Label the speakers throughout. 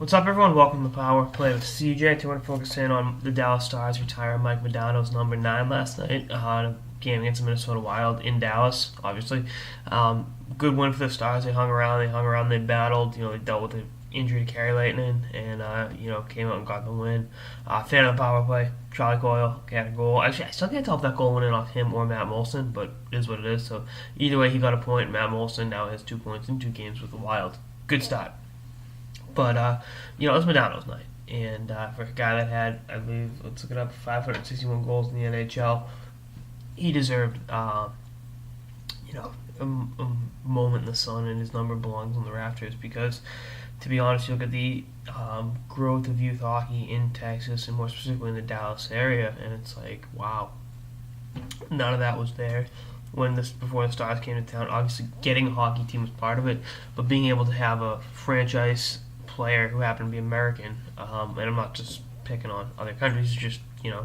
Speaker 1: What's up, everyone? Welcome to the Power Play with CJ. Today, I want to focus in on the Dallas Stars retiring Mike Modano's number 9 last night in a game against the Minnesota Wild in Dallas, obviously. Good win for the Stars. They hung around, they battled. They dealt with an injury to Carey Lightning and, came out and got the win. Fan of the Power Play, Charlie Coyle got a goal. Actually, I still can't tell if that goal went in off him or Matt Molson, but it is what it is. So, either way, he got a point. Matt Molson now has 2 points in 2 games with the Wild. Good start. But, it was Modano's night. And for a guy that had, I believe, let's look it up, 561 goals in the NHL, he deserved, a moment in the sun, and his number belongs on the rafters because, to be honest, you look at the growth of youth hockey in Texas, and more specifically in the Dallas area, and it's like, wow. None of that was there before the Stars came to town. Obviously, getting a hockey team was part of it, but being able to have a franchise player who happened to be American, and I'm not just picking on other countries, just a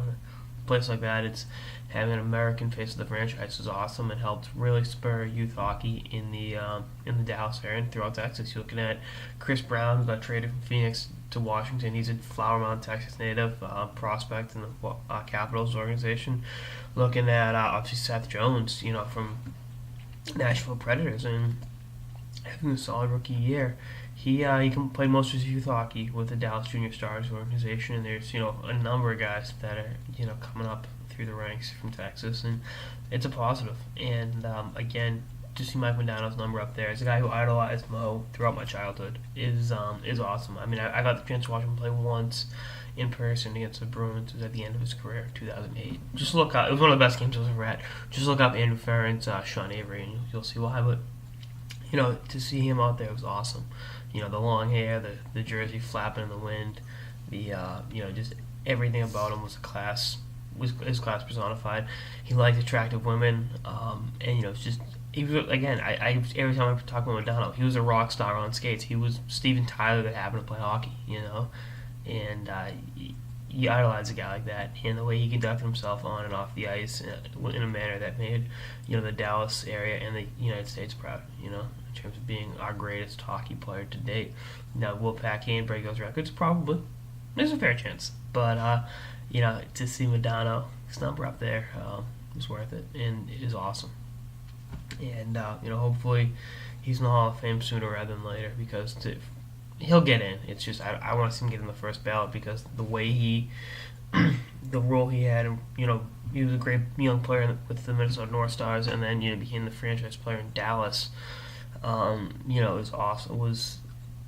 Speaker 1: place like that, it's having an American face of the franchise is awesome. It helped really spur youth hockey in the Dallas area and throughout Texas. You're looking at Chris Brown, who got traded from Phoenix to Washington. He's a Flower Mound, Texas native, prospect in the Capitals organization. Looking at obviously Seth Jones, from Nashville Predators, and having a solid rookie year. He can play most of his youth hockey with the Dallas Junior Stars organization, and there's a number of guys that are coming up through the ranks from Texas, and it's a positive. And again, to see Mike Modano's number up there as a guy who idolized Mo throughout my childhood is awesome. I mean, I got the chance to watch him play once in person against the Bruins. It was at the end of his career, 2008. Just look up. It was one of the best games I was ever at. Just look up Andrew Ferentz, Sean Avery, and you'll see why. But to see him out there was awesome. The long hair, the jersey flapping in the wind, the just everything about him was his class personified. He liked attractive women, and it's just he was again. I every time I talk about Modano, he was a rock star on skates. He was Steven Tyler that happened to play hockey, and you idolize a guy like that, and the way he conducted himself on and off the ice in a manner that made the Dallas area and the United States proud. In terms of being our greatest hockey player to date. Now, will Pat Kane break those records? Probably. There's a fair chance, but to see Modano, his number up there, is worth it, and it is awesome. And hopefully he's in the Hall of Fame sooner rather than later, because he'll get in. It's just I want to see him get in the first ballot because the way the role he had, he was a great young player with the Minnesota North Stars, and then became the franchise player in Dallas. It was awesome.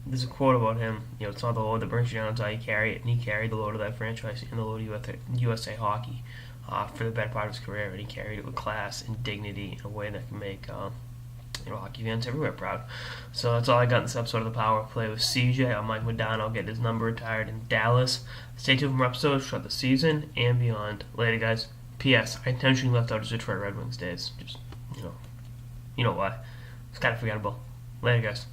Speaker 1: There's a quote about him. It's not the load that brings you down, it's how you carry it, and he carried the load of that franchise and the load of USA hockey for the better part of his career, and he carried it with class and dignity in a way that can make hockey fans everywhere proud. So that's all I got in this episode of the Power Play with CJ. I'm Mike Modano, getting his number retired in Dallas. Stay tuned for more episodes throughout the season and beyond. Later, guys. P.S. I intentionally left out his Detroit Red Wings days. Just, you know why. It's kind of forgettable. Later, guys.